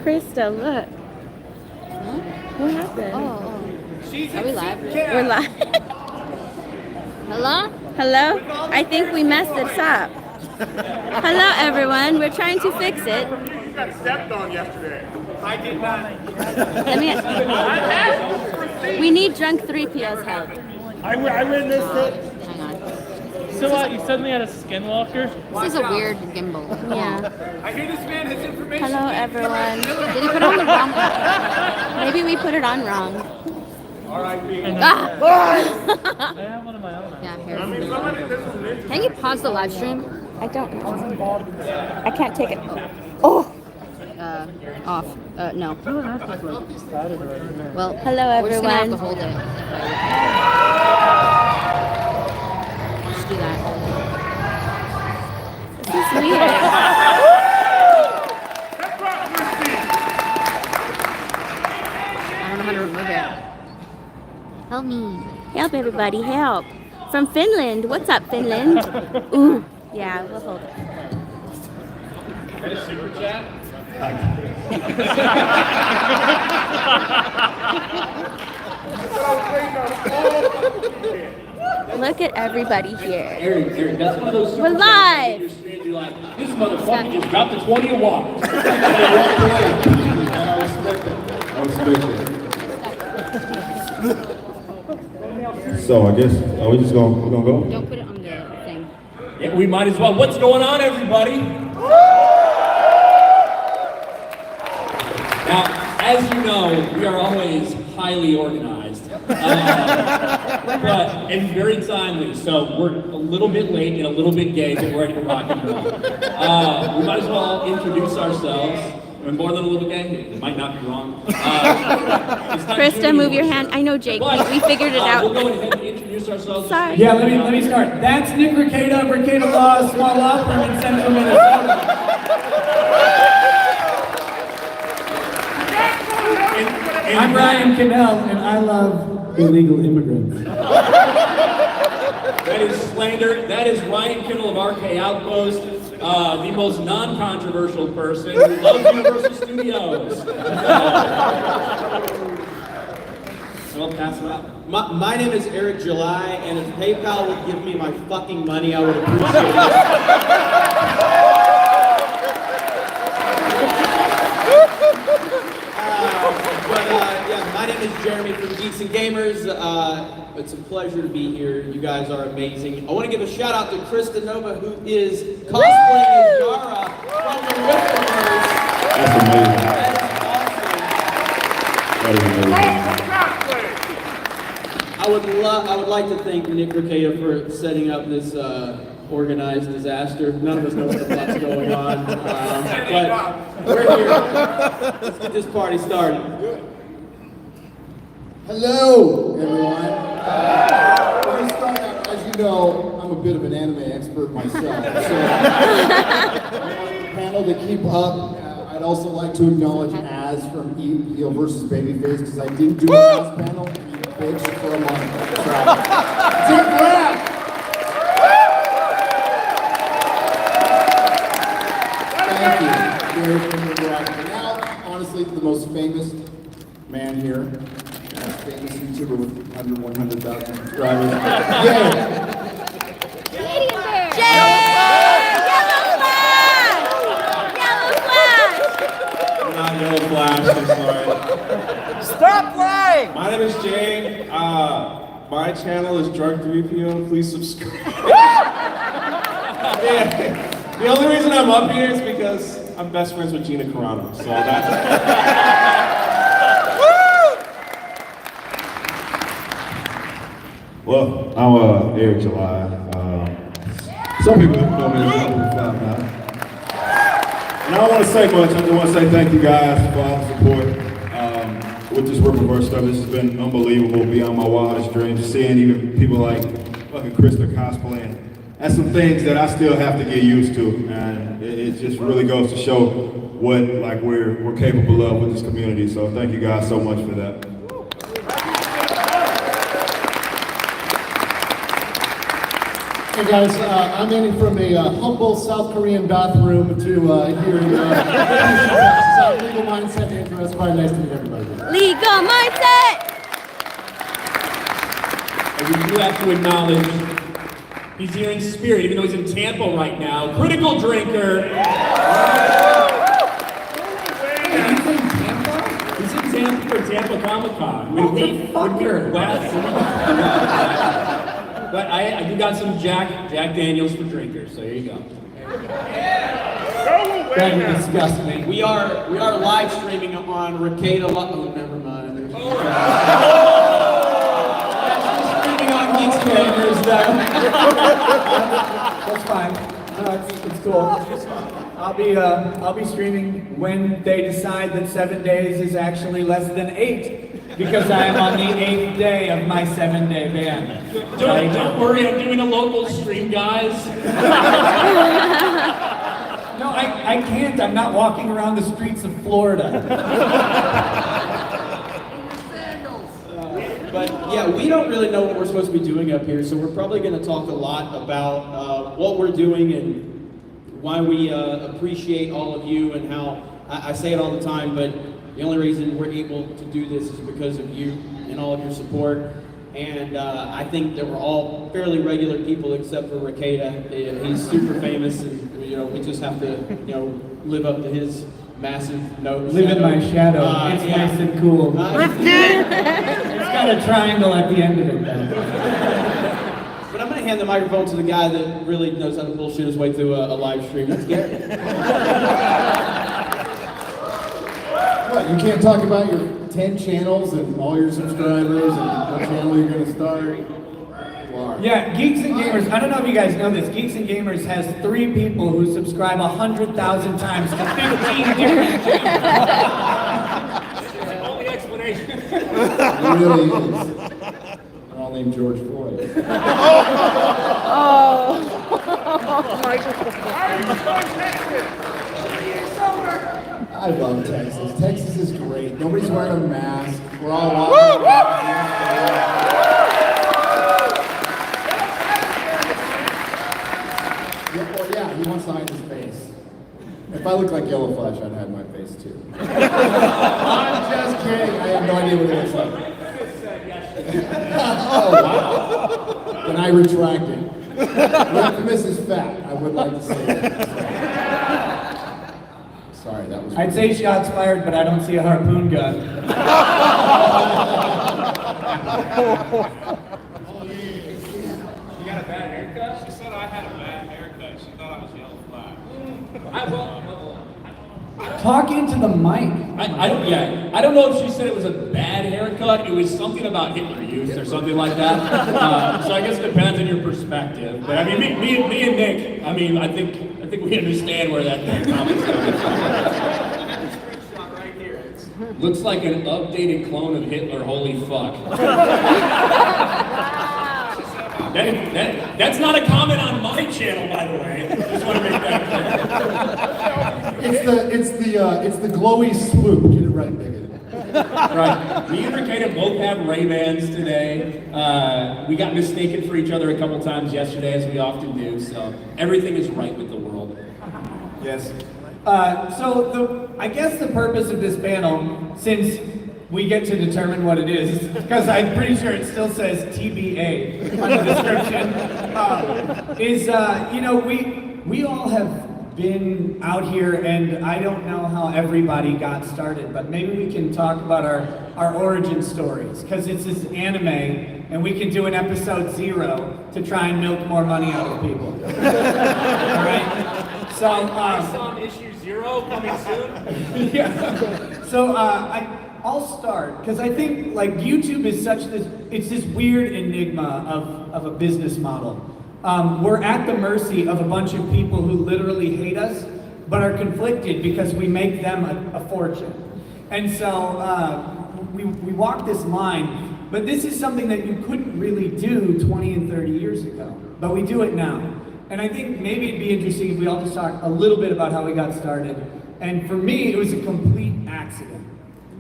Krista, look. What happened? Oh. Are we live? We're live. Hello? Hello? I think we messed this up. Hello, everyone. We're trying to fix it. You got stepped on yesterday. I did not. We need drunk 3PO's help. I witnessed it. Hang on. So you suddenly had a skinwalker? This is a weird gimbal. Yeah. I hear this man has information. Hello, everyone. Did you put on the wrong one? Maybe we put it on wrong. R.I.P. Ah! I have one of my own. Yeah, here. I mean, somebody, this is an interesting. Can you pause the live stream? I don't know. I can't take it. Oh! Off. No. Well, Hello, we're just gonna have to everyone. hold it. Just do that. This is weird. I don't know how to remove it. Help me. Help, everybody, help. From Finland. What's up, Finland? Ooh. Yeah, we'll hold it. Look at everybody here. Eric, that's one of those We're live. You're like, this motherfucker just dropped the 20 and walked. I respect it. So I guess we're gonna go. Don't put it on the thing. Yeah, we might as well. What's going on, everybody? Now, as you know, we are always highly organized, and very timely. So we're a little bit late and a little bit gay, but we're ready to rock and roll. We might as well introduce ourselves. We're more than a little gay. It might not be wrong. Krista, move your hand. I know, Jake. We figured it We'll out. go ahead and introduce ourselves. Sorry. Yeah, let me start. That's Nick Rekieta of Rekieta Law, small law firm in Central Minnesota. I'm Ryan Cannell, and I love illegal immigrants. That is slander. That is Ryan Kindle of RK Outpost, the most non-controversial person who loves Universal Studios. So I'll pass it out. My name is Eric July, and if PayPal would give me my fucking money, I would appreciate it. My name is Jeremy from Geeks Gamers. It's a pleasure to be here. You guys are amazing. I want to give a shout out to Krista Nova, who is cosplaying as Yara from the Rippers. That's amazing. That is awesome. That is amazing. I would like to thank Nick Rekieta for setting up this organized disaster. None of us know what the fuck's going on, but we're here. Let's get this party started. Hello, everyone. First start out, as you know, I'm a bit of an anime expert myself, so I want the panel to keep up. I'd also like to acknowledge Az from Heel versus Babyface, because I didn't do a last panel and you bitched for a month. So, take that! Thank you. Gary from Nerdrotic. Now, honestly, the most famous man here. Famous YouTuber with under 100,000 subscribers. Yeah. Canadian bear! Yellow flash! Yellow flash! Not Yellow Flash, I'm sorry. Stop lying! My name is Jay. My channel is Drug 3PO. Please subscribe. Yeah. The only reason I'm up here is because I'm best friends with Gina Carano. So that's. Well, I'm Eric July. Some people know me as Fly Now. And I don't want to say much. I just want to say thank you guys for all the support. With this Ripperverse stuff, this has been unbelievable, beyond my wildest dreams. Seeing even people like fucking Krista cosplaying. That's some things that I still have to get used to, and it just really goes to show what we're capable of with this community. So thank you guys so much for that. Hey guys, I'm in from a humble South Korean bathroom to here in Texas. Legal Mindset intro. It's quite nice to meet everybody. Legal mindset. And we do have to acknowledge he's here in spirit, even though he's in Tampa right now. Critical drinker. He's in Tampa for Tampa Comic-Con. But I do got some Jack Daniels for drinkers, so here you go. That disgusts me. We are live streaming on Rekieta. Oh, never mind. Streaming on Geeks Gamers. That's fine. No, it's cool. I'll be streaming when they decide that 7 days is actually less than 8, because I am on the 8th day of my 7-day ban. Don't worry, I'm doing a local stream, guys. No, I can't. I'm not walking around the streets of Florida. But yeah, we don't really know what we're supposed to be doing up here, so we're probably going to talk a lot about what we're doing and why we appreciate all of you, and how I say it all the time, but the only reason we're able to do this is because of you and all of your support. And I think that we're all fairly regular people except for Rekieta. He's super famous, and we just have to live up to his massive note. Live in my shadow. It's nice and cool. It's got a triangle at the end of it, though. But I'm going to hand the microphone to the guy that really knows how to bullshit his way through a live stream. That's Gary. What, you can't talk about your 10 channels and all your subscribers and what channel you're going to start? Wow. Yeah, Geeks and Gamers, I don't know if you guys know this, Geeks and Gamers has 3 people who subscribe 100,000 times to 15 different channels. That's the only explanation. It really is. They're all named George Floyd. I love Texas. Texas is great. Nobody's wearing a mask. We're all walking around. Yeah, he wants to hide his face. If I look like Yellow Flash, I'd hide my face too. I'm just kidding. I have no idea what it looks like. Oh, wow. Then I retract it. Infamous is fat. I would like to say that. Sorry, that was. I'd say shots fired, but I don't see a harpoon gun. You got a bad haircut? She said I had a bad haircut. She thought I was Yellow Flash. Talk into the mic. I don't know if she said it was a bad haircut. It was something about Hitler Youth or something like that. So I guess it depends on your perspective. But I mean, me and Nick, I mean, I think we understand where that comes from. Looks like an updated clone of Hitler. Holy fuck. That's not a comment on my channel, by the way. Just want to make that clear. It's the glowy swoop. Get it right, Bigot. Right. Me and Rekieta both have Ray-Bans today. We got mistaken for each other a couple times yesterday, as we often do. So everything is right with the world. Yes. I guess the purpose of this panel, since we get to determine what it is, because I'm pretty sure it still says TBA on the description, we all have been out here, and I don't know how everybody got started, but maybe we can talk about our origin stories, because it's this anime, and we can do an episode 0 to try and milk more money out of people. All right? So, on issue 0 coming soon. yeah. So I'll start, because I think YouTube is it's this weird enigma of a business model. We're at the mercy of a bunch of people who literally hate us, but are conflicted because we make them a fortune. And so we walk this line, but this is something that you couldn't really do 20 and 30 years ago, but we do it now. And I think maybe it'd be interesting if we all just talk a little bit about how we got started. And for me, it was a complete accident.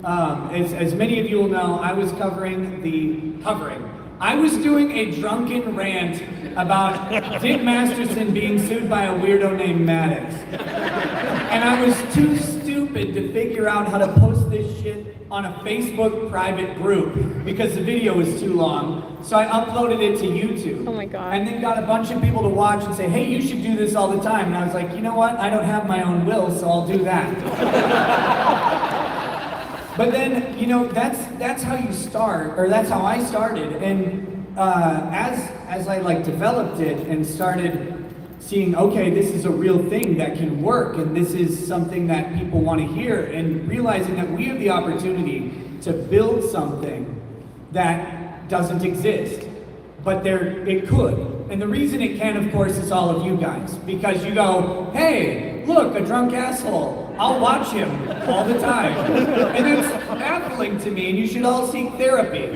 As many of you will know, I was covering I was doing a drunken rant about Dick Masterson being sued by a weirdo named Maddox. And I was too stupid to figure out how to post this shit on a Facebook private group because the video was too long. So I uploaded it to YouTube. Oh my God. And then got a bunch of people to watch and say, hey, you should do this all the time. And I was like, you know what? I don't have my own will, so I'll do that. But then, you know, that's how you start, or that's how I started. And as I like developed it and started seeing, okay, this is a real thing that can work, and this is something that people want to hear, and realizing that we have the opportunity to build something that doesn't exist, but it could. And the reason it can, of course, is all of you guys, because you go, hey, look, a drunk asshole. I'll watch him all the time. And it's baffling to me, and you should all seek therapy.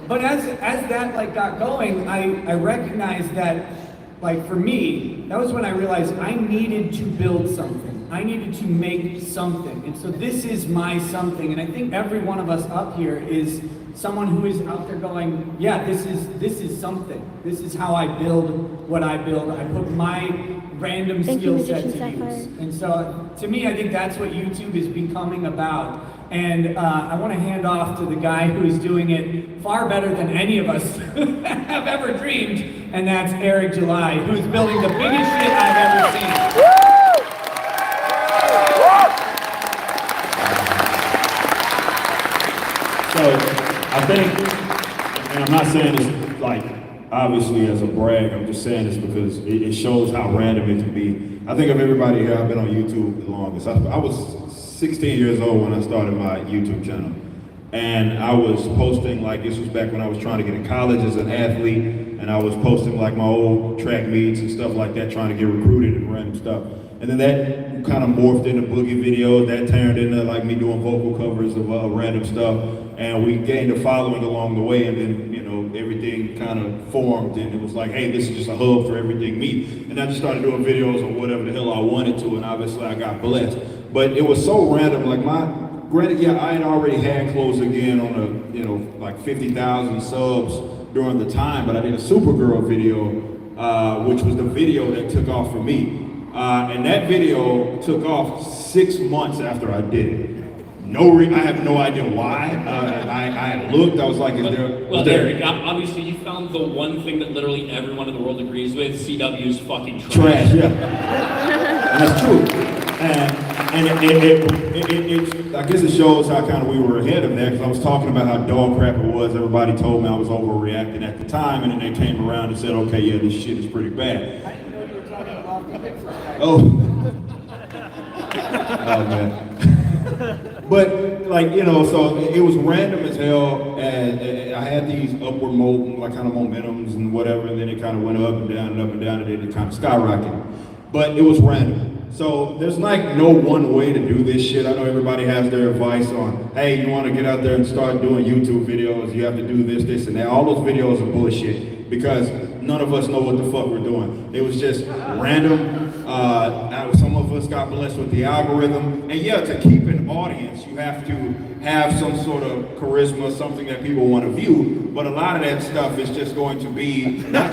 But as that like got going, I recognized that, like for me, that was when I realized I needed to build something. I needed to make something. And so this is my something. And I think every one of us up here is someone who is out there going, yeah, this is something. This is how I build what I build. I put my random skill set to use. And so to me, I think that's what YouTube is becoming about. And I want to hand off to the guy who is doing it far better than any of us have ever dreamed, and that's Eric July, who is building the biggest shit I've ever seen. So I think, and I'm not saying this like obviously as a brag, I'm just saying this because it shows how random it can be. I think of everybody here, I've been on YouTube the longest. I was 16 years old when I started my YouTube channel. And I was posting, like, this was back when I was trying to get in college as an athlete, and I was posting like my old track meets and stuff like that, trying to get recruited and random stuff. And then that kind of morphed into boogie videos, that turned into like me doing vocal covers of random stuff. And we gained a following along the way, and then, you know, everything kind of formed, and it was like, hey, this is just a hub for everything me. And I just started doing videos on whatever the hell I wanted to, and obviously I got blessed. But it was so random, like granted, yeah, I had already had close again on a, you know, like 50,000 subs during the time, but I did a Supergirl video, which was the video that took off for me. And that video took off 6 months after I did it. I have no idea why. I looked, I was like, is there... Well, Eric, obviously you found the one thing that literally everyone in the world agrees with, CW's fucking trash. Yeah. And that's true. And it I guess it shows how kind of we were ahead of that, because I was talking about how dog crap it was. Everybody told me I was overreacting at the time, and then they came around and said, okay, yeah, this shit is pretty bad. I didn't know you were talking about the Pixar. Oh. Oh, man. But, like, you know, so it was random as hell, and I had these upward like kind of momentums and whatever, and then it kind of went up and down and up and down, and then it kind of skyrocketed. But it was random. So there's like no one way to do this shit. I know everybody has their advice on, hey, you want to get out there and start doing YouTube videos, you have to do this, this, and that. All those videos are bullshit because none of us know what the fuck we're doing. It was just random. Some of us got blessed with the algorithm. And yeah, to keep an audience, you have to have some sort of charisma, something that people want to view. But a lot of that stuff is just going to be not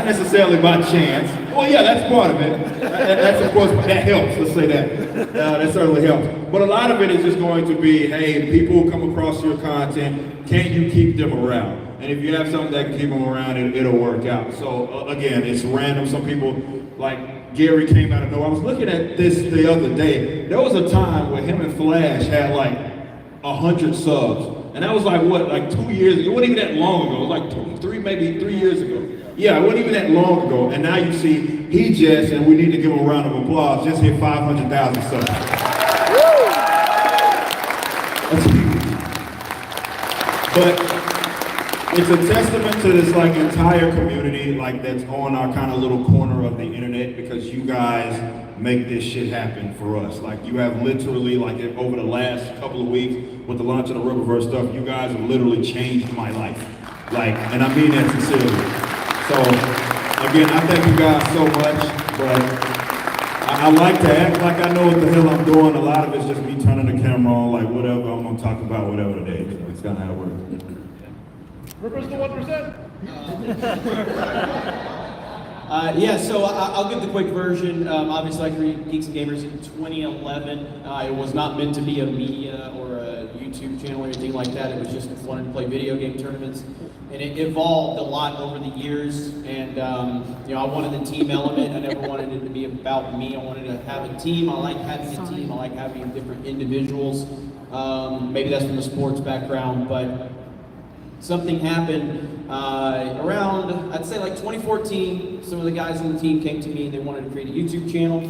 necessarily by chance. Well, yeah, that's part of it. That's of course, that helps, let's say that. That certainly helps. But a lot of it is just going to be, hey, people come across your content, can you keep them around? And if you have something that can keep them around, it'll work out. So again, it's random. Some people, like Gary came out of nowhere. I was looking at this the other day. There was a time where him and Flash had like 100 subs. And that was like, what, like 2 years ago? It wasn't even that long ago. It was like maybe 3 years ago. Yeah, it wasn't even that long ago. And now you see, he just, and we need to give him a round of applause, just hit 500,000 subs. That's huge. But it's a testament to this like entire community like that's on our kind of little corner of the internet, because you guys make this shit happen for us. Like you have literally, like over the last couple of weeks with the launch of the Riververse stuff, you guys have literally changed my life. Like, and I mean that sincerely. So again, I thank you guys so much, but I like to act like I know what the hell I'm doing. A lot of it's just me turning the camera on, like whatever, I'm gonna talk about whatever today. kind of how it works. Ripper's the 1%. Yeah, so I'll give the quick version. Obviously, I created Geeks Gamers in 2011. It was not meant to be a media or a YouTube channel or anything like that. It was just wanted to play video game tournaments. And it evolved a lot over the years. And, you know, I wanted the team element. I never wanted it to be about me. I wanted to have a team. I like having a team. I like having different individuals. Maybe that's from a sports background, but something happened around, I'd say like 2014. Some of the guys on the team came to me and they wanted to create a YouTube channel.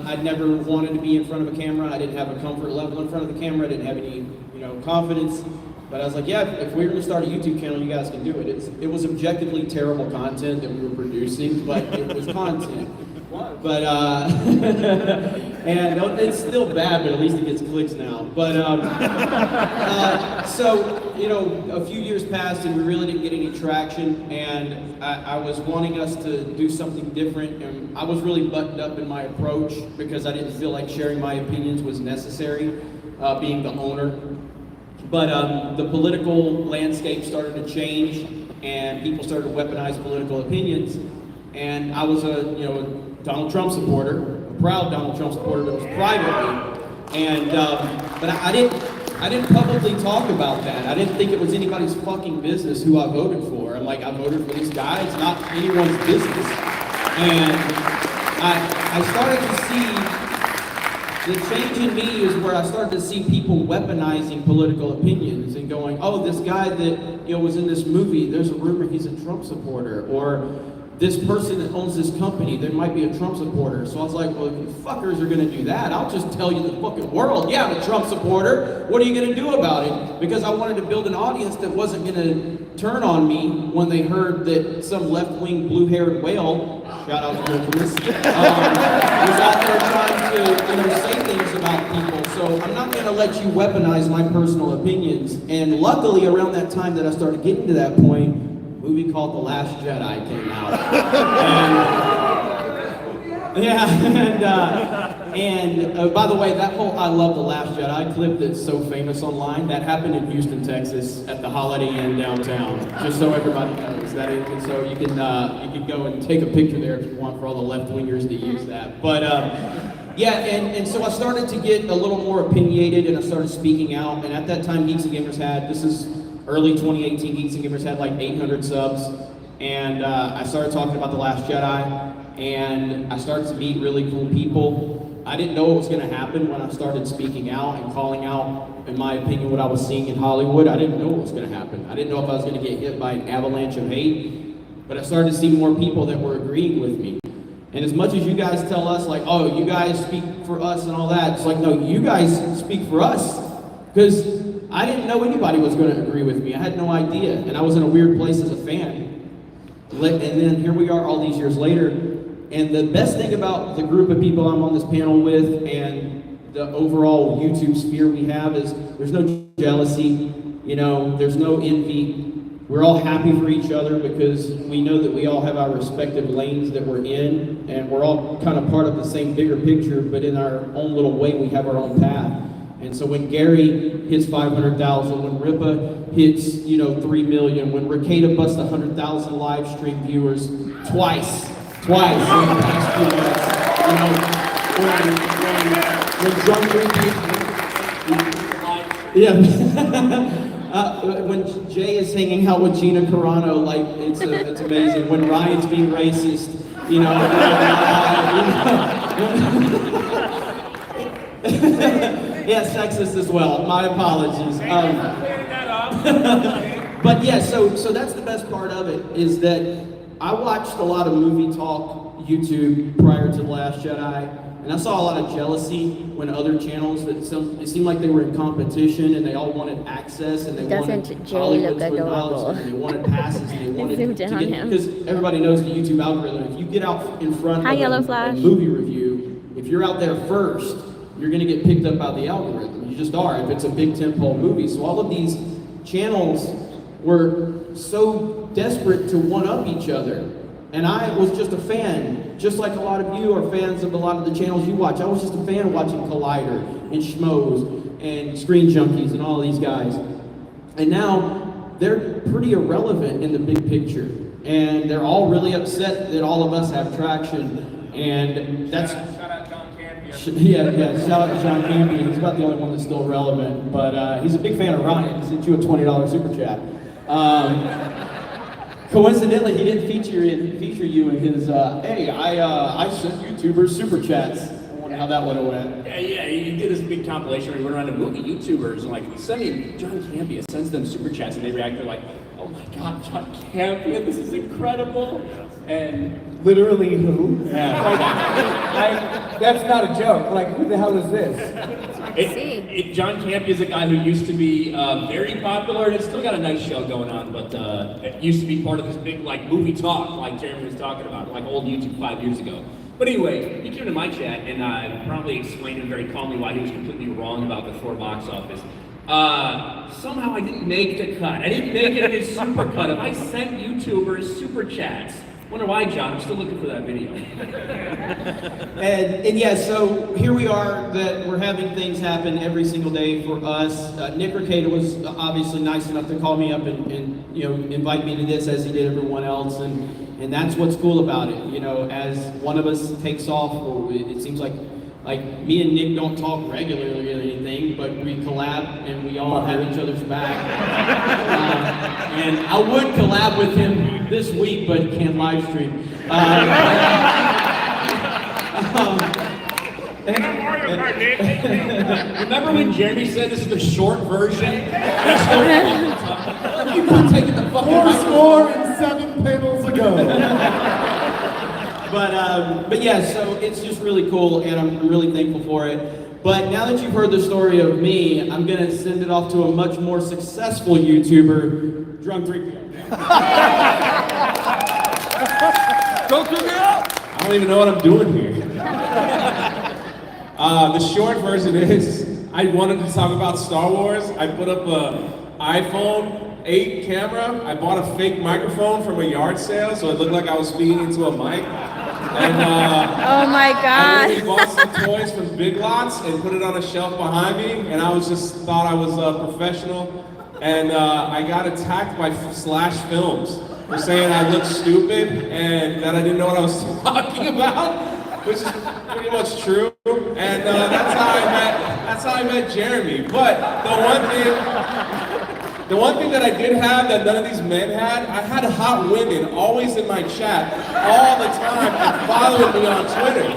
I'd never wanted to be in front of a camera. I didn't have a comfort level in front of the camera. I didn't have any, you know, confidence. But I was like, yeah, if we were going to start a YouTube channel, you guys can do it. It was objectively terrible content that we were producing, but it was content. But, and it's still bad, but at least it gets clicks now. But, so, you know, a few years passed and we really didn't get any traction, and I was wanting us to do something different, and I was really buttoned up in my approach because I didn't feel like sharing my opinions was necessary, being the owner. But the political landscape started to change, and people started to weaponize political opinions, and I was a Donald Trump supporter, a proud Donald Trump supporter that was privately, and but I didn't publicly talk about that. I didn't think it was anybody's fucking business who I voted for. I'm like, I voted for this guy. It's not anyone's business. And I started to see the change in me is where I started to see people weaponizing political opinions and going, oh, this guy that was in this movie, there's a rumor he's a Trump supporter, or this person that owns this company, there might be a Trump supporter. So I was like, well, if you fuckers are gonna do that, I'll just tell you the fucking world, yeah, I'm a Trump supporter. What are you gonna do about it? Because I wanted to build an audience that wasn't gonna turn on me when they heard that some left-wing blue-haired whale, shout out to Infamous, was out there trying to say things about people. So I'm not gonna let you weaponize my personal opinions. And luckily, around that time that I started getting to that point, a movie called The Last Jedi came out. And by the way, that whole I Love The Last Jedi clip that's so famous online, that happened in Houston, Texas at the Holiday Inn downtown. Just so everybody knows that. And so you can go and take a picture there if you want, for all the left-wingers to use that. But yeah, and so I started to get a little more opinionated, and I started speaking out. And at that time, Geeks and Gamers had, this is early 2018, Geeks and Gamers had like 800 subs. And I started talking about The Last Jedi, and I started to meet really cool people. I didn't know what was going to happen when I started speaking out and calling out, in my opinion, what I was seeing in Hollywood. I didn't know what was going to happen. I didn't know if I was going to get hit by an avalanche of hate, but I started to see more people that were agreeing with me. And as much as you guys tell us, like, oh, you guys speak for us and all that, it's like, no, you guys speak for us. Because I didn't know anybody was going to agree with me. I had no idea, and I was in a weird place as a fan. And then here we are all these years later. And the best thing about the group of people I'm on this panel with and the overall YouTube sphere we have is there's no jealousy, there's no envy. We're all happy for each other because we know that we all have our respective lanes that we're in, and we're all kind of part of the same bigger picture, but in our own little way, we have our own path. And so when Gary hits 500,000, when Ripa hits, 3 million, when Rekieta busts 100,000 live stream viewers twice in the past few months, when Jay is hanging out with Gina Carano, like it's amazing. When Ryan's being racist, yeah, sexist as well. My apologies. But yeah, so that's the best part of it, is that I watched a lot of movie talk YouTube prior to The Last Jedi, and I saw a lot of jealousy when other channels it seemed like they were in competition and they all wanted access and they wanted Hollywood's knowledge and they wanted passes and they wanted to get, because everybody knows the YouTube algorithm. If you get out in front of a movie review, if you're out there first, you're going to get picked up by the algorithm. You just are, if it's a big tentpole movie. So all of these channels were so desperate to one-up each other. And I was just a fan, just like a lot of you are fans of a lot of the channels you watch. I was just a fan watching Collider and Schmoes and Screen Junkies and all these guys. And now they're pretty irrelevant in the big picture. And they're all really upset that all of us have traction. And that's... Shout out John Campion. Yeah, shout out to John Campion. He's about the only one that's still relevant. But he's a big fan of Ryan. He sent you a $20 super chat. Coincidentally, he didn't feature you in his, hey, I sent YouTubers super chats. I wonder how that one went. Yeah, he did this big compilation where he went around to movie YouTubers and like, send me John Campion, sends them super chats and they react, they're like, oh my God, John Campion, this is incredible. And Literally who? yeah, That's not a joke. Like, who the hell is this? John Campion is a guy who used to be very popular and has still got a nice show going on, but it used to be part of this big like movie talk, like Jeremy was talking about, like old YouTube 5 years ago. But anyway, he came to my chat and I probably explained him very calmly why he was completely wrong about the Thor box office. Somehow I didn't make the cut. I didn't make it in his super cut. If I sent YouTubers super chats, wonder why, John? I'm still looking for that video. And yeah, so here we are that we're having things happen every single day for us. Nick Rekieta was obviously nice enough to call me up and you know, invite me to this as he did everyone else, and that's what's cool about it. You know, as one of us takes off, or it seems like me and Nick don't talk regularly or anything, but we collab and we all have each other's back. And I would collab with him this week, but can't live stream. Remember when Jeremy said this is the short version? You could take it the fucking 4 panels ago. But yeah, so it's just really cool, and I'm really thankful for it. But now that you've heard the story of me, I'm gonna send it off to a much more successful YouTuber, Drunk 3. Don't give me up! I don't even know what I'm doing here. The short version is, I wanted to talk about Star Wars. I put up an iPhone 8 camera. I bought a fake microphone from a yard sale, so it looked like I was speaking into a mic. And Oh my I God. really bought some toys from Big Lots and put it on a shelf behind me, and I was just thought I was a professional. And I got attacked by Slash Films for saying I looked stupid and that I didn't know what I was talking about, which is pretty much true. And that's how I met Jeremy. But the one thing that I did have that none of these men had, I had hot women always in my chat all the time and following me on Twitter.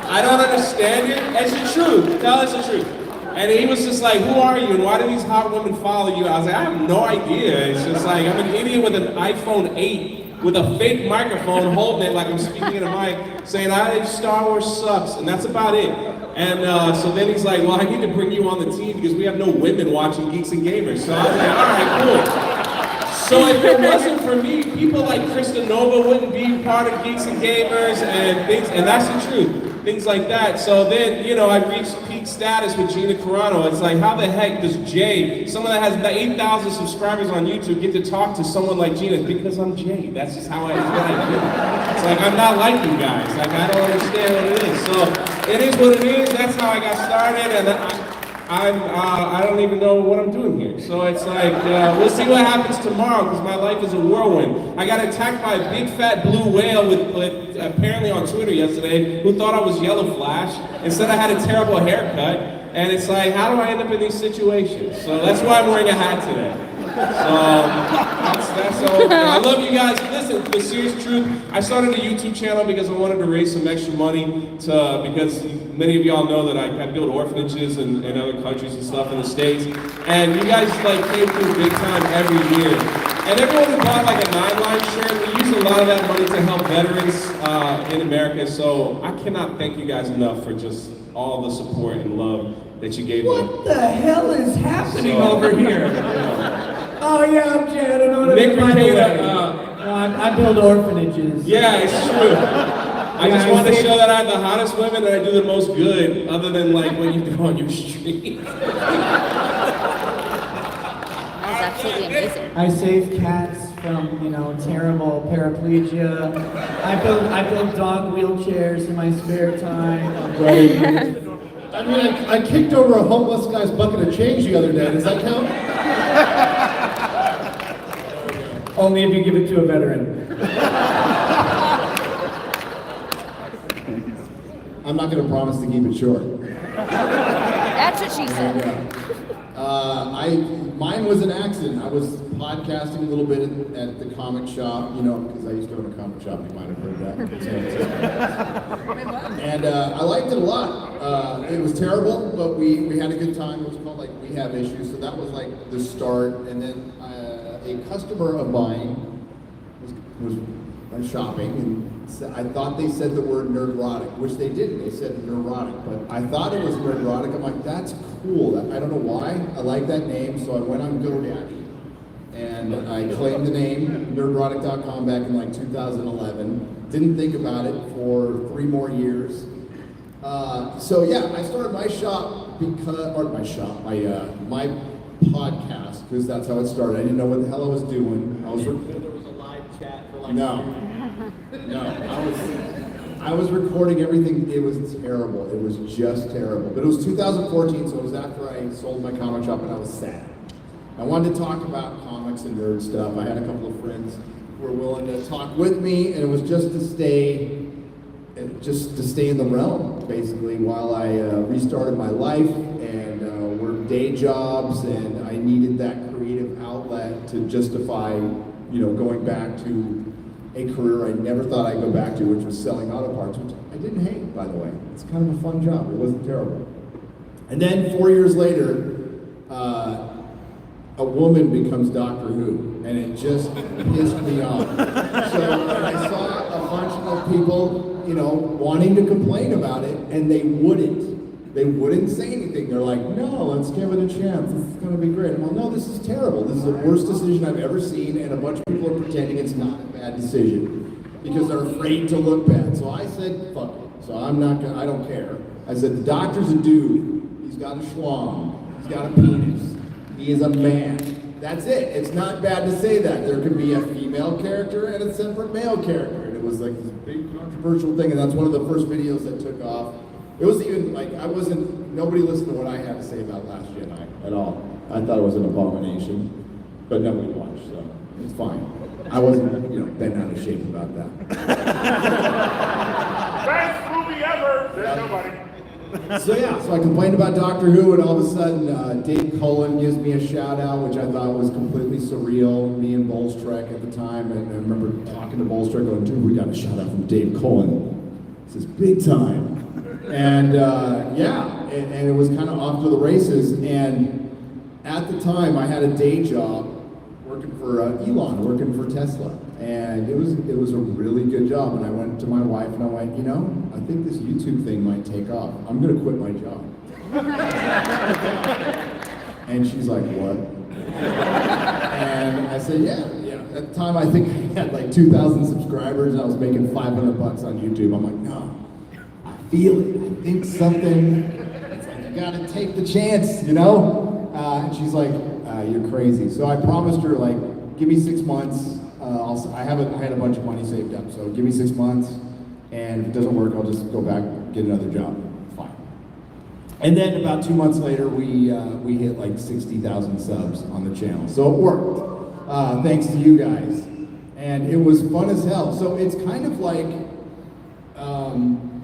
I don't understand it. It's the truth. Tell us the truth. And he was just like, who are you and why do these hot women follow you? I was like, I have no idea. It's just like, I'm an idiot with an iPhone 8 with a fake microphone holding it like I'm speaking in a mic saying, Star Wars sucks, and that's about it. And so then he's like, well, I need to bring you on the team because we have no women watching Geeks and Gamers. So I was like, all right, cool. So if it wasn't for me, people like Krista Nova wouldn't be part of Geeks and Gamers and things, and that's the truth. Things like that. So then, you know, I reached peak status with Gina Carano. It's like, how the heck does Jay, someone that has 8,000 subscribers on YouTube, get to talk to someone like Gina? Because I'm Jay. That's just how I do. It's like, I'm not like you guys. Like, I don't understand what it is. So it is what it is. That's how I got started, and I don't even know what I'm doing here. So it's like, we'll see what happens tomorrow because my life is a whirlwind. I got attacked by a big fat blue whale with apparently on Twitter yesterday who thought I was Yellow Flash and said I had a terrible haircut. And it's like, how do I end up in these situations? So that's why I'm wearing a hat today. So that's all. I love you guys. Listen, the serious truth, I started a YouTube channel because I wanted to raise some extra money because many of y'all know that I build orphanages in other countries and stuff in the States. And you guys like came through big time every year. And everyone who bought like a 9-line shirt, we use a lot of that money to help veterans in America. So I cannot thank you guys enough for just all the support and love that you gave me. What the hell is happening over here? Oh yeah, I'm Jay. I don't know what Nick Rekieta, I build orphanages. Yeah, it's true. I just want to show that I have the hottest women and I do the most good, other than like what you do on your stream. That was absolutely amazing. I save cats from, you know, terrible paraplegia. I build dog wheelchairs in my spare time. I mean, I kicked over a homeless guy's bucket of change the other day. Does that count? Only if you give it to a veteran. I'm not going to promise to keep it short. That's what she said. Mine was an accident. I was podcasting a little bit at the comic shop, because I used to own a comic shop. You might have heard that. And I liked it a lot. It was terrible, but we had a good time. It was called We Have Issues, so that was the start. And then a customer of mine was shopping, and I thought they said the word Nerdrotic, which they didn't. They said Neurotic, but I thought it was Nerdrotic. I'm like, that's cool. I don't know why. I like that name, so I went on GoDaddy, and I claimed the name, Nerdrotic.com, back in 2011. Didn't think about it for 3 more years. So yeah, I started my shop my podcast, because that's how it started. I didn't know what the hell I was doing. There was a live chat for No, I was recording everything. It was terrible. It was just terrible. But it was 2014, so it was after I sold my comic shop, and I was sad. I wanted to talk about comics and nerd stuff. I had a couple of friends who were willing to talk with me, and it was just to stay in the realm, basically, while I restarted my life and worked day jobs, and I needed that creative outlet to justify, going back to a career I never thought I'd go back to, which was selling auto parts, which I didn't hate, by the way. It's kind of a fun job. It wasn't terrible. And then 4 years later, a woman becomes Doctor Who, and it just pissed me off. So I saw a bunch of people, wanting to complain about it, and they wouldn't say anything. They're like, no, let's give it a chance. This is going to be great. I'm like, no, this is terrible. This is the worst decision I've ever seen, and a bunch of people are pretending it's not a bad decision because they're afraid to look bad. So I said, fuck it. So I don't care. I said, the doctor's a dude. He's got a schlong. He's got a penis. He is a man. That's it. It's not bad to say that. There could be a female character and a separate male character. And it was this big controversial thing, and that's one of the first videos that took off. It was even nobody listened to what I had to say about Last Jedi at all. I thought it was an abomination, but nobody watched, so it's fine. I wasn't, bent out of shape about that. Best movie ever! There's nobody. So I complained about Doctor Who, and all of a sudden, Dave Cullen gives me a shout out, which I thought was completely surreal. Me and Bolstrek at the time, and I remember talking to Bolstrek, going, dude, we got a shout out from Dave Cullen. This is big time. And and it was kind of off to the races. And at the time, I had a day job working for Elon, working for Tesla, and it was a really good job. And I went to my wife and I went, I think this YouTube thing might take off. I'm gonna quit my job. And she's like, what? And I said, yeah. At the time, I think I had 2,000 subscribers, and I was making $500 on YouTube. I'm like, no. Feel it. I think something. It's you gotta take the chance, And she's like, "You're crazy." So I promised her, give me 6 months. I had a bunch of money saved up, so give me 6 months, and if it doesn't work, I'll just go back get another job. Fine. And then about 2 months later, we hit 60,000 subs on the channel, so it worked. Thanks to you guys, and it was fun as hell. So it's kind of like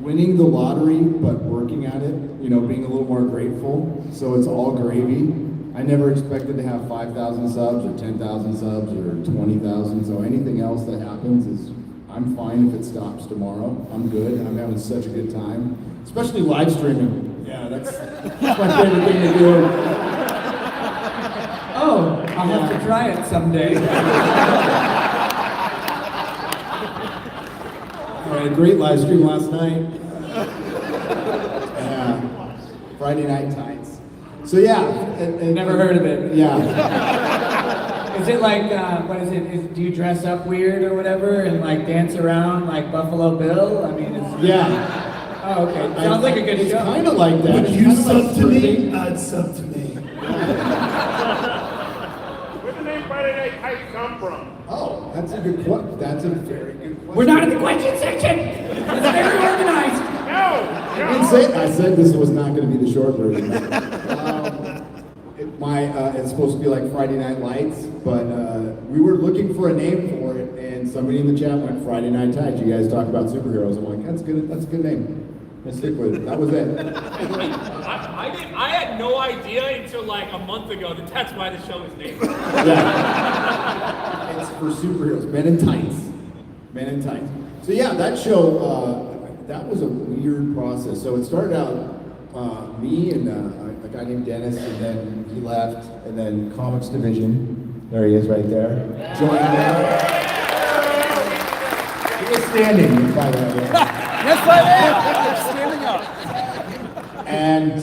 winning the lottery, but working at it, being a little more grateful. So it's all gravy. I never expected to have 5,000 subs or 10,000 subs or 20,000. So anything else that happens is, I'm fine if it stops tomorrow. I'm good. I'm having such a good time, especially live streaming. Yeah, that's my favorite thing to do. Oh, I'll have to try it someday. I had a great live stream last night. Friday Night Tights. So Never heard of it. Yeah. Is it what is it? Do you dress up weird or whatever and dance around like Buffalo Bill? I mean, it's... Yeah. Oh, okay. Sounds like a good It's show. kind of like that. Would you sub to me? I'd sub to me. Where did the name Friday Night Tights come from? Oh, that's a good question. That's a very good question. We're not in the question section. It's very organized. No! I said this was not going to be the short version. It's supposed to be like Friday Night Lights, but we were looking for a name for it, and somebody in the chat went Friday Night Tides. You guys talk about superheroes. I'm like, that's good. That's a good name. Let's stick with it. That was it. I had no idea until like a month ago that that's why the show is named. Yeah. It's for superheroes. Men in Tights. Men in Tights. So yeah, that show, that was a weird process. So it started out me and a guy named Dennis, and then he left, and then Comics Division, there he is right there, joined there. He is standing, by the way. Yes, I am. Standing up. And,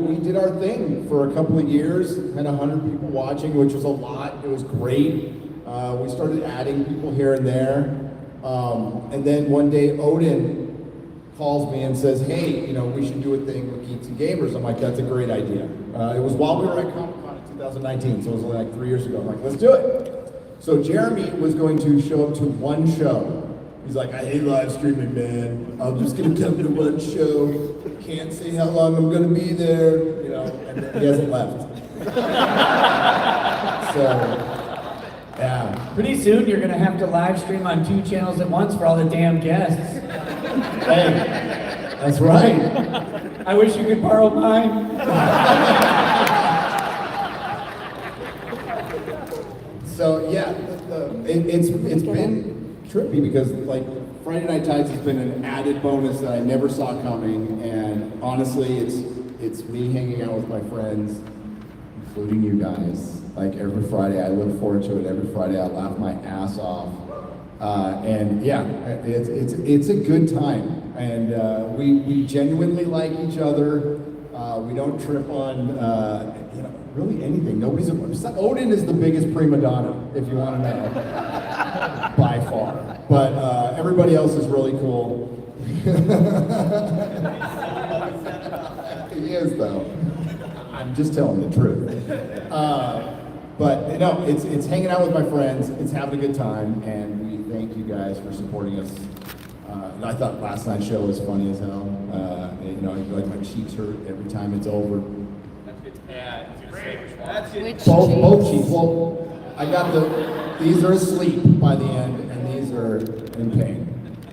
we did our thing for a couple of years, had 100 people watching, which was a lot. It was great. We started adding people here and there. And then one day, Odin calls me and says, hey, we should do a thing with Geeks and Gamers. I'm like, that's a great idea. It was while we were at Comic-Con in 2019, so it was only like 3 years ago. I'm like, let's do it. So Jeremy was going to show up to one show. He's like, I hate live streaming, man. I'm just gonna come to one show. Can't say how long I'm gonna be there, and then he hasn't left. So, yeah. Pretty soon you're gonna have to live stream on 2 channels at once for all the damn guests. Hey, that's right. I wish you could borrow mine. So yeah, it's been trippy because like Friday Night Tides has been an added bonus that I never saw coming, and honestly, it's me hanging out with my friends, including you guys. Like every Friday, I look forward to it. Every Friday, I laugh my ass off, and yeah, it's a good time, and we genuinely like each other. We don't trip on really anything. Odin is the biggest prima donna, if you want to know, by far. But everybody else is really cool. He is, though. I'm just telling the truth. But no, it's hanging out with my friends. It's having a good time, and we thank you guys for supporting us. And I thought last night's show was funny as hell. I feel like my cheeks hurt every time it's over. Both cheeks. Well, I got these are asleep by the end, and these are in pain.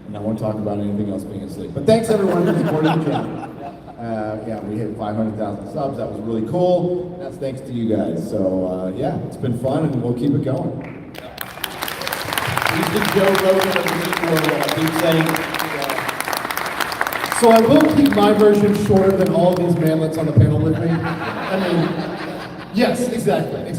And I won't talk about anything else being asleep. But thanks everyone for supporting the channel. We hit 500,000 subs. That was really cool. That's thanks to you guys. So it's been fun, and we'll keep it going. He's the Joe Rogan of the geek world, I keep saying. So I will keep my version shorter than all of these manlets on the panel with me. Yes, exactly.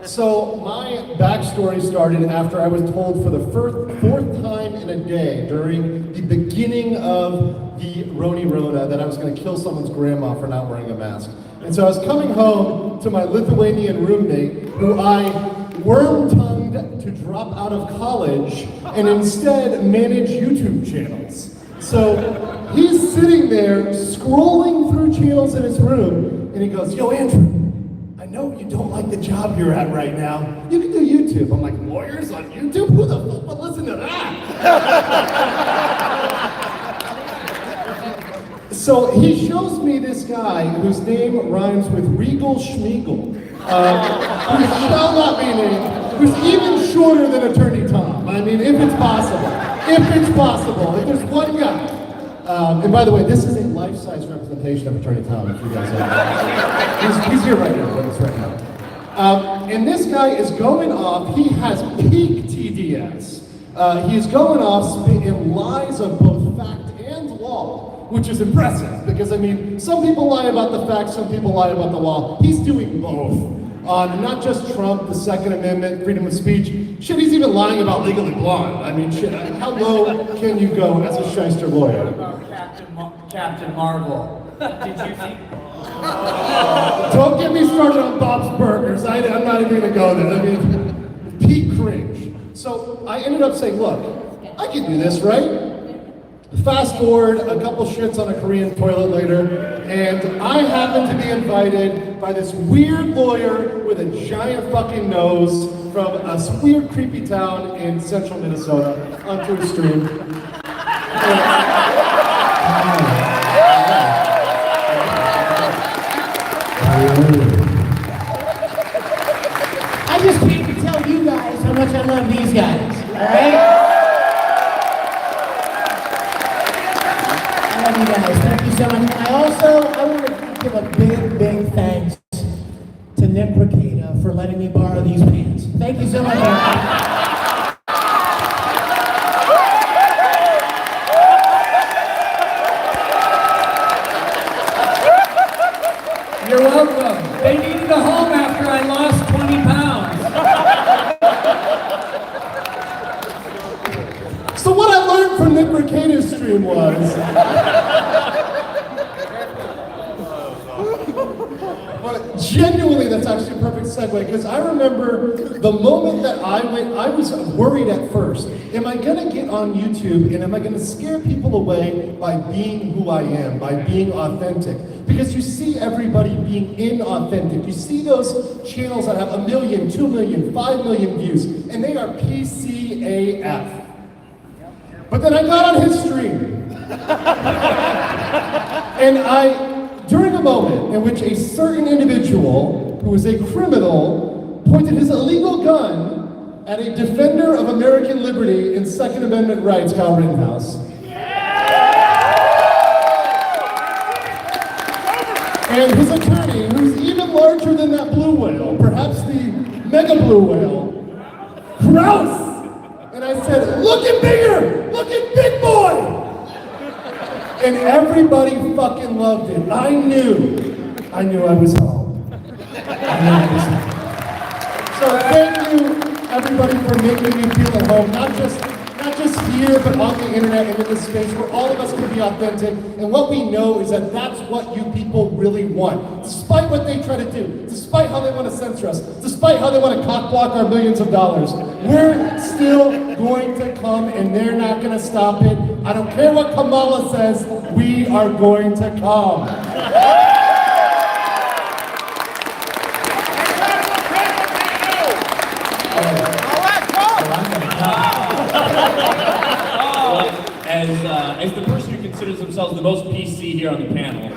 So my backstory started after I was told for the fourth time in a day during the beginning of the Roni Rona that I was going to kill someone's grandma for not wearing a mask. And so I was coming home to my Lithuanian roommate, who I worm-tongued to drop out of college and instead manage YouTube channels. So he's sitting there scrolling through channels in his room, and he goes, yo, Andrew, I know you don't like the job you're at right now. You can do YouTube. I'm like, lawyers on YouTube? Who the fuck would listen to that? So he shows me this guy whose name rhymes with Regal Schmeagle, who shall not be named, who's even shorter than Attorney Tom. I mean, if it's possible. If there's one guy. And by the way, this is a life-size representation of Attorney Tom, if you guys know. He's here right now, but it's right now. And this guy is going off, he has peak TDS. He's going off spitting lies of both fact and law, which is impressive, because some people lie about the facts, some people lie about the law. He's doing both. Not just Trump, the Second Amendment, freedom of speech. Shit, he's even lying about Legally Blonde. Shit, how low can you go as a shyster lawyer? About Captain Marvel. Did you see? Don't get me started on Bob's Burgers. I'm not even gonna go there. Peak cringe. So I ended up saying, look, I can do this, right? Fast forward a couple shits on a Korean toilet later, and I happen to be invited by this weird lawyer with a giant fucking nose from a weird creepy town in central Minnesota onto a stream. you guys. Thank you so much. And I want to give a big thanks to Nick Rekieta for letting me borrow these pants. Thank you so much. You're welcome. They needed a home after I lost 20 pounds. So what I learned from Nick Rekieta's stream was... But genuinely, that's actually a perfect segue, because I remember the moment that I was worried at first. Am I gonna get on YouTube and am I gonna scare people away by being who I am, by being authentic? Because you see everybody being inauthentic. You see those channels that have 1 million, 2 million, 5 million views, and they are PCAF. But then I got on his stream. And during a moment in which a certain individual, who was a criminal, pointed his illegal gun at a defender of American liberty and Second Amendment rights, Kyle Rittenhouse. And his attorney, who's even larger than that blue whale, perhaps the mega blue whale, Krause! And I said, looking bigger! Looking big boy! And everybody fucking loved it. I knew I was home. So thank you, everybody, for making me feel at home. Not just here, but on the internet and in this space where all of us can be authentic. And what we know is that that's what you people really want. Despite what they try to do, despite how they want to censor us, despite how they want to cock block our millions of dollars, we're still going to come and they're not going to stop it. I don't care what Kamala says, we are going to come. As the person who considers themselves the most PC here on the panel,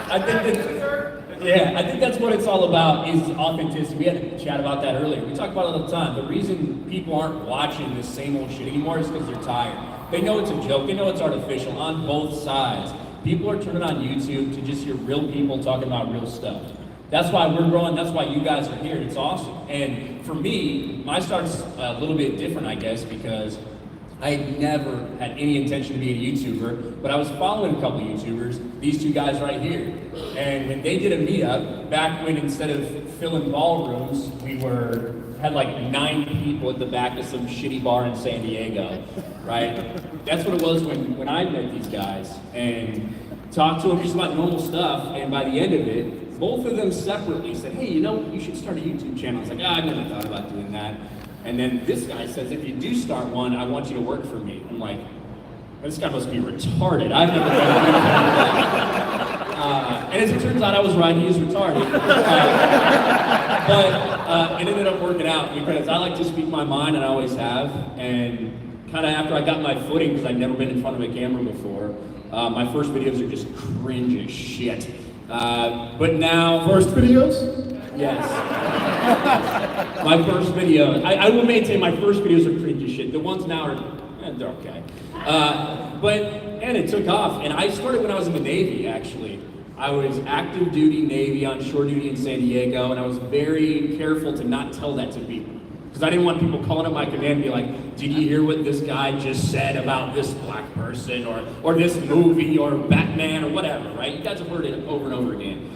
I think that's what it's all about, is authenticity. We had a chat about that earlier. We talk about it all the time. The reason people aren't watching this same old shit anymore is because they're tired. They know it's a joke. They know it's artificial on both sides. People are turning on YouTube to just hear real people talking about real stuff. That's why we're growing. That's why you guys are here. It's awesome. And for me, my start's a little bit different, I guess, because I never had any intention to be a YouTuber, but I was following a couple YouTubers, these two guys right here. And when they did a meetup, back when instead of filling ballrooms, we had like 9 people at the back of some shitty bar in San Diego, right? That's what it was when I met these guys and talked to them just about normal stuff. And by the end of it, both of them separately said, hey, you should start a YouTube channel. I was like, I've never thought about doing that. And then this guy says, if you do start one, I want you to work for me. I'm like, this guy must be retarded. I've never done anything. And as it turns out, I was right, he is retarded. But it ended up working out because I like to speak my mind, and I always have. And kind of after I got my footing, because I'd never been in front of a camera before, my first videos are just cringe as shit. But now... First videos? Yes. My first video, I will maintain my first videos are cringe as shit. The ones now are, they're okay. And it took off. And I started when I was in the Navy, actually. I was active duty Navy on shore duty in San Diego, and I was very careful to not tell that to people. Because I didn't want people calling up my command and be like, did you hear what this guy just said about this black person, or this movie, or Batman, or whatever, right? You guys have heard it over and over again.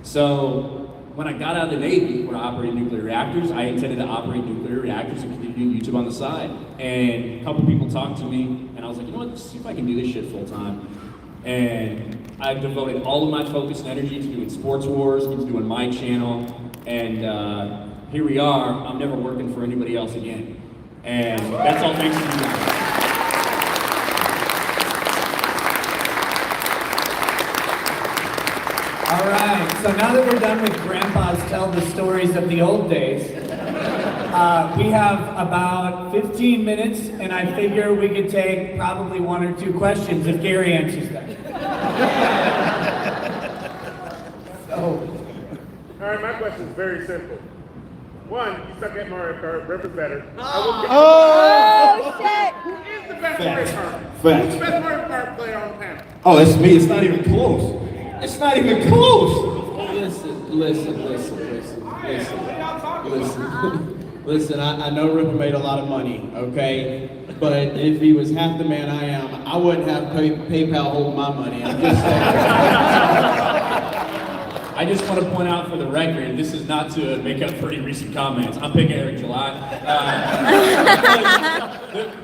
So, when I got out of the Navy, where I operated nuclear reactors, I intended to operate nuclear reactors and continue doing YouTube on the side. And a couple people talked to me, and I was like, you know what, let's see if I can do this shit full time. And I devoted all of my focus and energy to doing Sports Wars, to doing my channel, and here we are. I'm never working for anybody else again. And that's all thanks to you guys. All right, so now that we're done with Grandpa's Tell the Stories of the Old Days, we have about 15 minutes, and I figure we could take probably 1 or 2 questions if Gary answers them. All right, my question is very simple. 1, you suck at Mario Kart, Rip is better. Oh, shit! Who is the best Mario Kart? Facts. Who's the best Mario Kart player on the panel? Oh, it's me. It's not even close. It's not even close. Listen, I know Ripper made a lot of money, okay? But if he was half the man I am, I wouldn't have PayPal hold my money. I'm just saying. I just want to point out for the record, this is not to make up for any recent comments. I'm picking Eric July.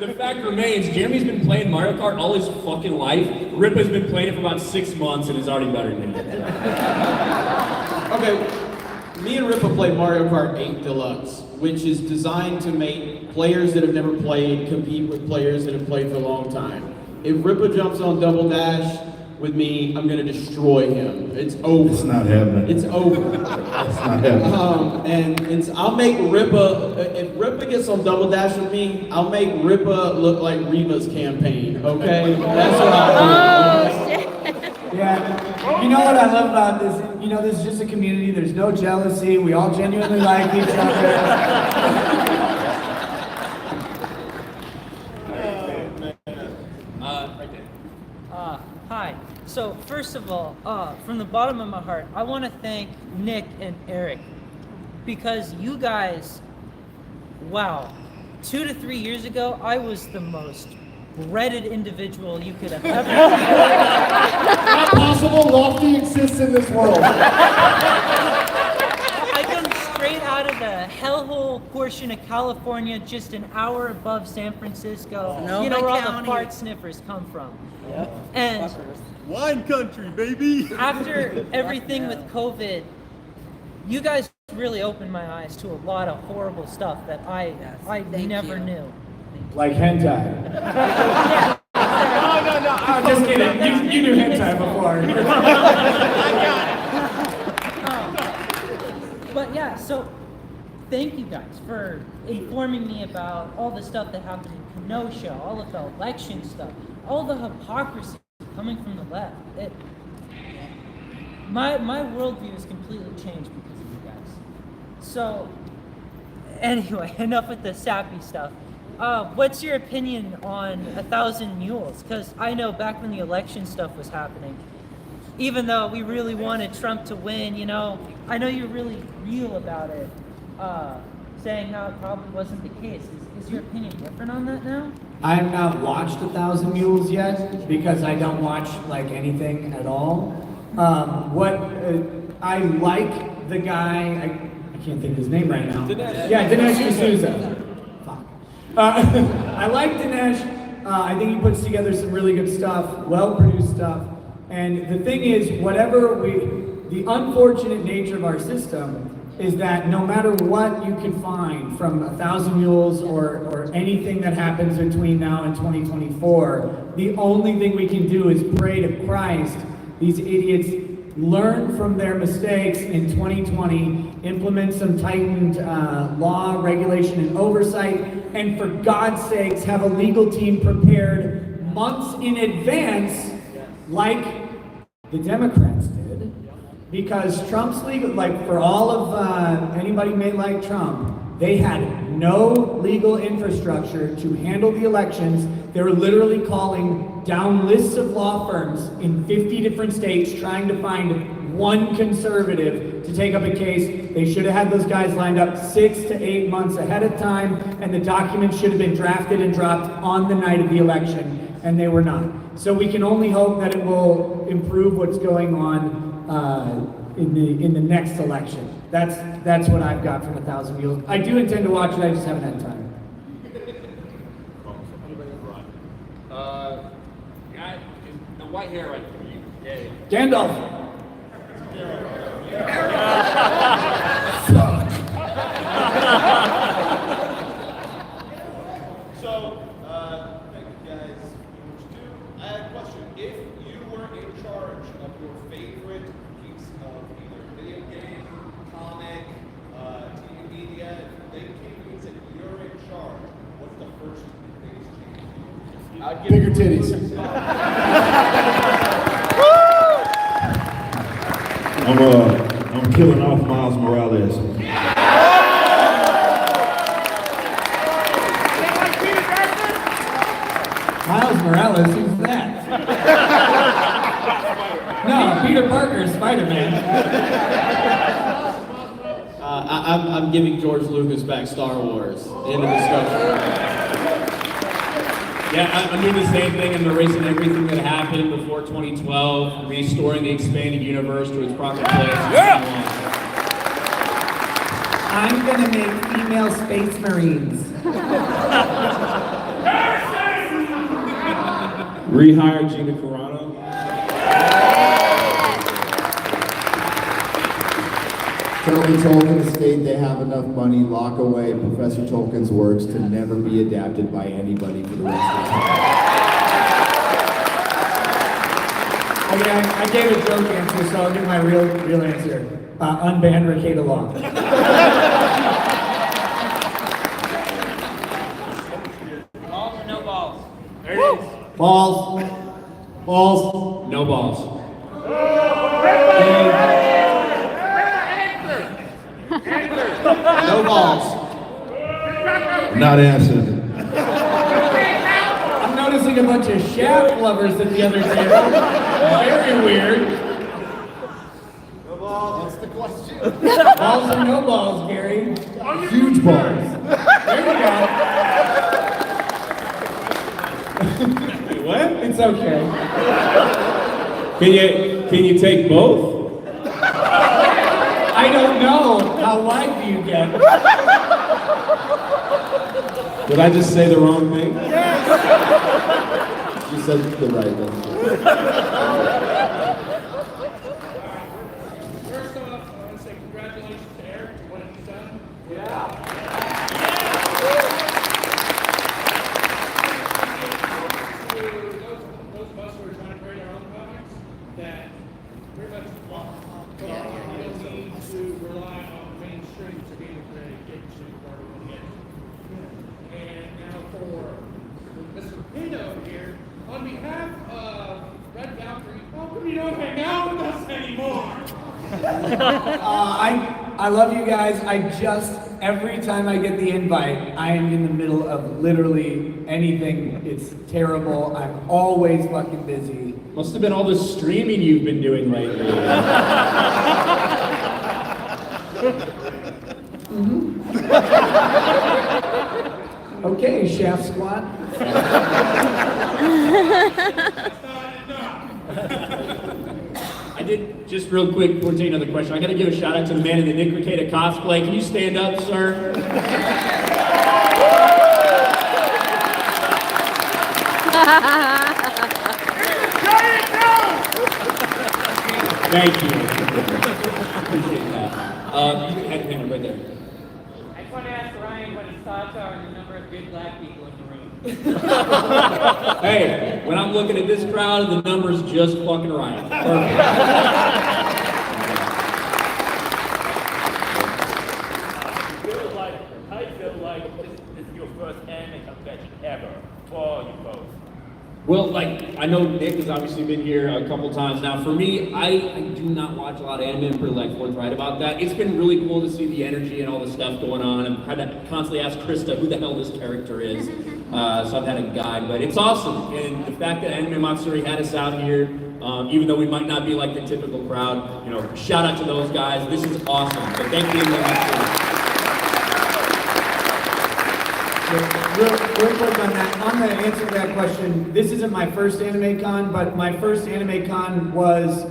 The fact remains, Jeremy's been playing Mario Kart all his fucking life. Rip has been playing it for about 6 months and is already better than me. Okay, me and Rippa play Mario Kart 8 Deluxe, which is designed to make players that have never played compete with players that have played for a long time. If Rippa jumps on Double Dash with me, I'm gonna destroy him. It's over. It's not happening. It's over. It's not happening. And I'll make Rippa, if Rippa gets on Double Dash with me, I'll make Rippa look like Reva's campaign, okay? That's what I'll do. Oh, shit. Yeah, you know what I love about this? You know, this is just a community. There's no jealousy. We all genuinely like each other. Hi. So first of all, from the bottom of my heart, I want to thank Nick and Eric because you guys, wow, 2 to 3 years ago, I was the most breaded individual you could have ever seen. Not possible. Lofty exists in this world. I come straight out of the hellhole portion of California, just an hour above San Francisco. You know where all the fart sniffers come from. And wine country, baby. After everything with COVID, you guys really opened my eyes to a lot of horrible stuff that I never knew. Like hentai. Yeah. No, I'm just kidding. You knew hentai before. But yeah, so thank you guys for informing me about all the stuff that happened in Kenosha, all of the election stuff, all the hypocrisy coming from the left. My worldview has completely changed because of you guys. So anyway, enough with the sappy stuff. What's your opinion on 1,000 Mules? Because I know back when the election stuff was happening, even though we really wanted Trump to win, you know, I know you're really real about it, saying how it probably wasn't the case. Is your opinion different on that now? I have not watched 1,000 Mules yet because I don't watch like anything at all. I like the guy, I can't think of his name right now. Dinesh. Yeah, Dinesh D'Souza. Fuck. I like Dinesh. I think he puts together some really good stuff, well-produced stuff. And the thing is, the unfortunate nature of our system is that no matter what you can find from 1,000 Mules or anything that happens between now and 2024, the only thing we can do is pray to Christ. These idiots learn from their mistakes in 2020, implement some tightened law, regulation, and oversight, and for God's sakes, have a legal team prepared months in advance, like the Democrats did. Because Trump's legal, like for all of anybody may like Trump, they had no legal infrastructure to handle the elections. They were literally calling down lists of law firms in 50 different states trying to find one conservative to take up a case. They should have had those guys lined up 6 to 8 months ahead of time, and the documents should have been drafted and dropped on the night of the election, and they were not. So we can only hope that it will improve what's going on in the next election. That's what I've got from 1,000 Mules. I do intend to watch it, I just haven't had time. Guy, the white hair right there. Yeah. Gandalf. So, thank you guys. I had a question. If you were in charge of your favorite piece of either video game, comic, TV media, if they came to you and said you're in charge, what's the first biggest change? Bigger titties. I'm killing off Miles Morales. No, Peter Parker is Spider-Man. I'm giving George Lucas back Star Wars. End of discussion. Yeah, I'm doing the same thing. I'm erasing everything that happened before 2012, restoring the expanded universe to its proper place. I'm gonna make female space marines. Rehire Gina Carano. Tell the Tolkien estate they have enough money, lock away Professor Tolkien's works to never be adapted by anybody for the rest of the time. Okay, I gave a joke answer, so I'll give my real answer. Unban Rekieta law. Balls or no balls? There it is. Balls. Balls. No balls. No balls. Not answering. I'm noticing a bunch of Shaft lovers at the other table. Very weird. No balls. What's the question? Balls or no balls, Gary? Huge balls. There we go. Wait, what? It's okay. Can you take both? I don't know. How wide do you get? Did I just say the wrong thing? You said the right one. First off, I want to say congratulations to Eric for what he's done. Those of us who are trying to create our own comics, that pretty much don't need to rely on mainstream to be able to create a Geeks where we want to get. And now for Mr. Pino here, on behalf of Red Valkyrie, how come you don't hang out with us anymore? I love you guys. Every time I get the invite, I am in the middle of literally anything. It's terrible. I'm always fucking busy. Must have been all the streaming you've been doing lately. Okay, Shaft Squad. I did, just real quick before taking another question, I gotta give a shout out to the man in the Nick Rekieta cosplay. Can you stand up, sir? Thank you. Appreciate that. You had your hand right there. I just want to ask Ryan what his thoughts are on the number of good black people in the room. Hey, when I'm looking at this crowd, the number's just fucking right. Perfect. I feel like this is your first anime convention ever for you both. Well, like, I know Nick has obviously been here a couple times now. For me, I do not watch a lot of anime. I'm pretty like forthright about that. It's been really cool to see the energy and all the stuff going on. I've had to constantly ask Krista who the hell this character is. So I've had a guide, but it's awesome. And the fact that Anime Matsuri had us out here, even though we might not be like the typical crowd, you know, shout out to those guys. This is awesome. So thank you, Anime Matsuri. Real quick on that, I'm going to answer that question. This isn't my first Anime Con, but my first Anime Con was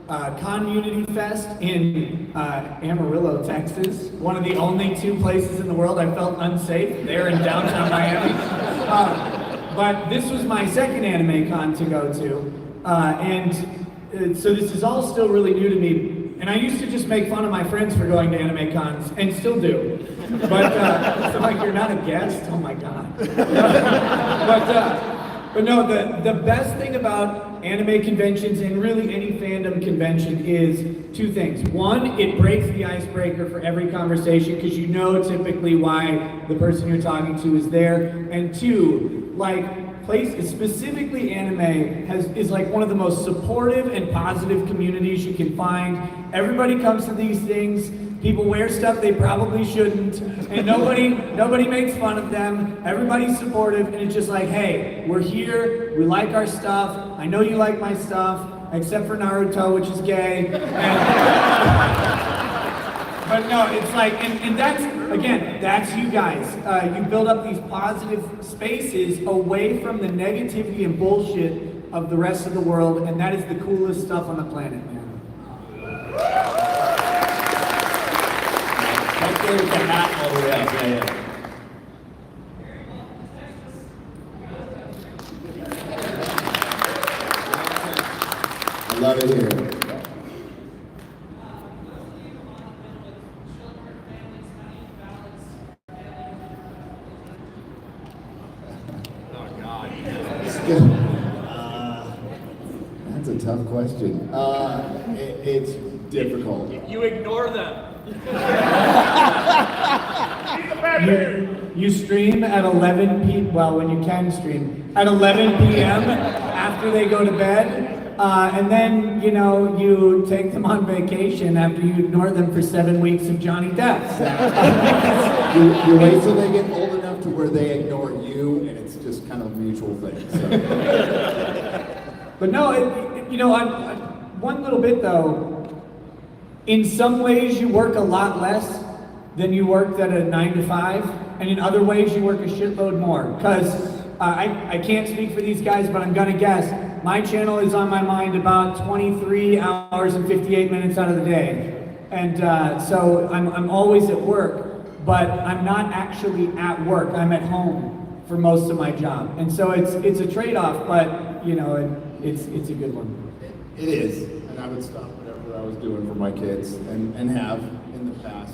Con Unity Fest in Amarillo, Texas. One of the only two places in the world I felt unsafe, there in downtown Miami. But this was my second Anime Con to go to. So this is all still really new to me. And I used to just make fun of my friends for going to anime cons, and still do. But it's like, you're not a guest? Oh my God. But no, the best thing about anime conventions and really any fandom convention is two things. One, it breaks the icebreaker for every conversation because you know typically why the person you're talking to is there. And two, like, specifically anime is like one of the most supportive and positive communities you can find. Everybody comes to these things People wear stuff they probably shouldn't, and nobody makes fun of them. Everybody's supportive, and it's just like, hey, we're here. We like our stuff. I know you like my stuff, except for Naruto, which is gay. But no, it's like, and that's, again, that's you guys. You build up these positive spaces away from the negativity and bullshit of the rest of the world, and that is the coolest stuff on the planet, man. Right there with the hat all the way up. Yeah. I love it here. That's a tough question. It's difficult. You ignore them. You stream at 11 p.m. Well, when you can stream at 11 p.m. after they go to bed, and then you take them on vacation after you ignore them for 7 weeks of Johnny Depp. You wait till they get old enough to where they ignore you, and it's just kind of a mutual thing. So. But no, one little bit though. In some ways, you work a lot less than you worked at a 9 to 5, and in other ways, you work a shitload more. Because I can't speak for these guys, but I'm gonna guess my channel is on my mind about 23 hours and 58 minutes out of the day, and so I'm always at work, but I'm not actually at work. I'm at home for most of my job, and so it's a trade-off, but it's a good one. It is, and I would stop whatever I was doing for my kids, and have in the past.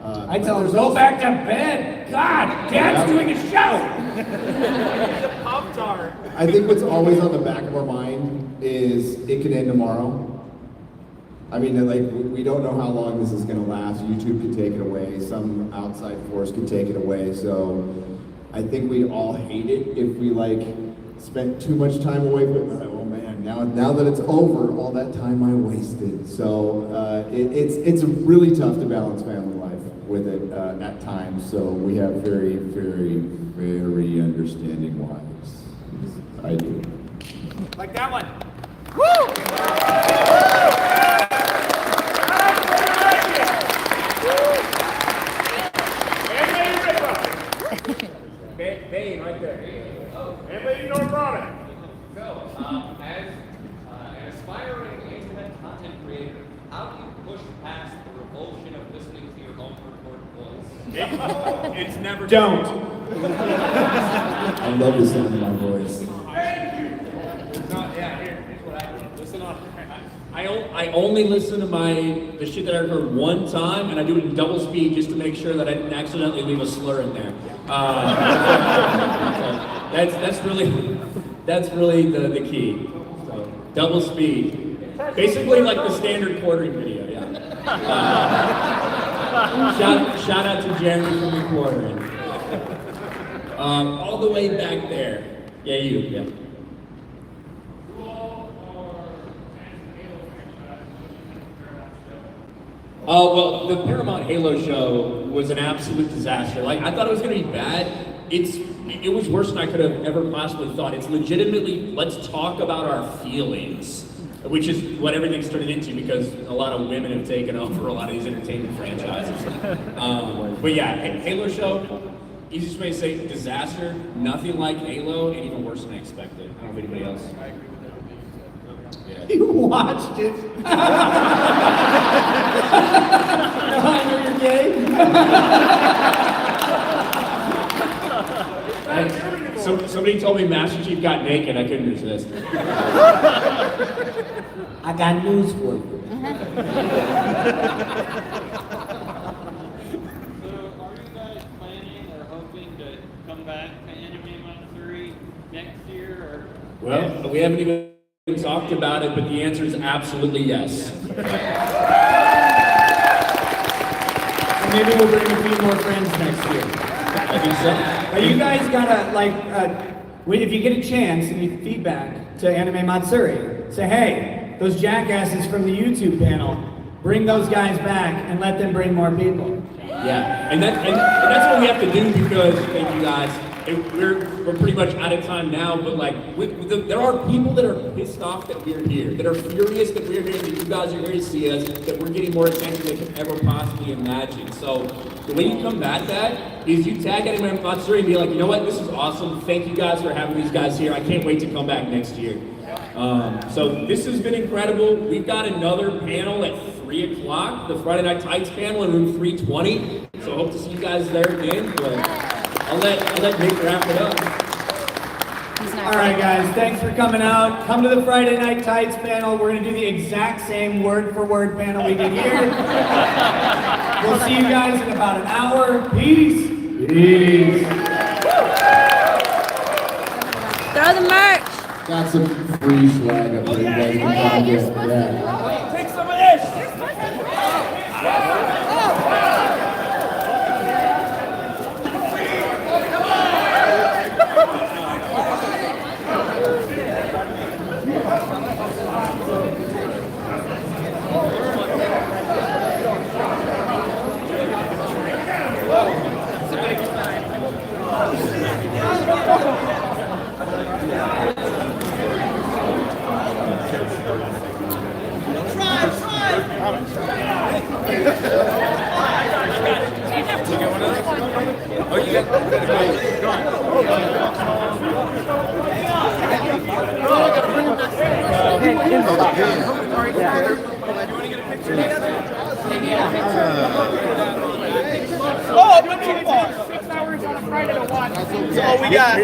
I tell her, go back to bed. God, Dad's doing a show. Pop-Tart. I think what's always on the back of our mind is it could end tomorrow. I mean, like, we don't know how long this is going to last. YouTube could take it away. Some outside force could take it away. So I think we'd all hate it if we, spent too much time away from it. Oh, man, now that it's over, all that time I wasted. So it's really tough to balance family life with it at times. So we have very, very, very understanding wives. I do. Like that one. Bane, right there. And Lady Nerdrotic. So, as an aspiring internet content creator, how do you push past the revulsion of listening to your own recorded voice? It's never. Don't. I love the sound of my voice. Here's what I do. Listen on. I only listen to the shit that I heard one time, and I do it in double speed just to make sure that I didn't accidentally leave a slur in there. That's really the key. So, double speed. Basically like the standard quartering video, yeah. Shout out to Jeremy from the quartering. All the way back there. Yeah, you, yeah. Well, the Paramount Halo show was an absolute disaster. I thought it was going to be bad. It was worse than I could have ever possibly thought. It's legitimately, let's talk about our feelings, which is what everything's turned into because a lot of women have taken over a lot of these entertainment franchises. But yeah, Halo show, easiest way to say disaster, nothing like Halo, and even worse than I expected. I don't know if anybody else. I agree with that. Yeah. You watched it. I know you're gay. Somebody told me Master Chief got naked. I couldn't resist. I got news for you. So, are you guys planning or hoping to come back to Anime Matsuri next year? Well, we haven't even talked about it, but the answer is absolutely yes. Maybe we'll bring a few more friends next year. I think so. But you guys gotta, if you get a chance and you feedback to Anime Matsuri, say, hey, those jackasses from the YouTube panel, bring those guys back and let them bring more people. Yeah, and that's what we have to do because, thank you guys, we're pretty much out of time now, but like, there are people that are pissed off that we're here, that are furious that we're here, that you guys are here to see us, that we're getting more attention than we could ever possibly imagine. So the way you combat that is you tag anyone in Matsuri and be like, you know what, this is awesome, thank you guys for having these guys here, I can't wait to come back next year. So this has been incredible. We've got another panel at 3 o'clock, the Friday Night Tights panel in room 320. So I hope to see you guys there again, but I'll let Nick wrap it up. All right, guys, thanks for coming out. Come to the Friday Night Tights panel. We're going to do the exact same word-for-word panel we did here. We'll see you guys in about an hour. Peace. Peace. Throw the merch. Got some free swag up there. You guys can try and get. Yeah. Take some of this! Oh, no people! 6 hours on a Friday to watch. That's all we got.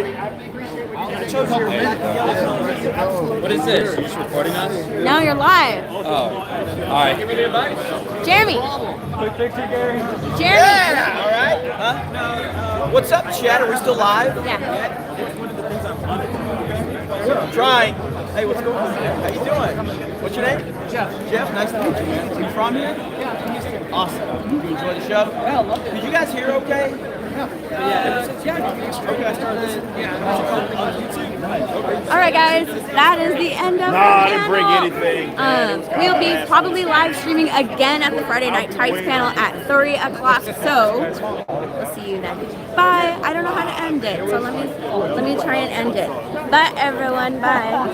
What is this? Are you just recording us? Now you're live. Oh. Alright. Give me the advice. Jeremy. Quick picture, Gary. Jeremy. Yeah, all right. Huh? What's up, Chad? Are we still live? Yeah. I'm trying. Hey, what's going on? How you doing? What's your name? Jeff. Jeff, nice to meet you, man. You from here? Yeah. Awesome. You enjoy the show? Yeah, I love it. Did you guys hear okay? All right, guys, that is the end of Nah, our I didn't bring panel. We'll be probably live streaming again at the Friday Night Tights panel at 3 o'clock. So we'll see you then. Bye. I don't know how to end it, so let me try and end it. Bye, everyone. Bye.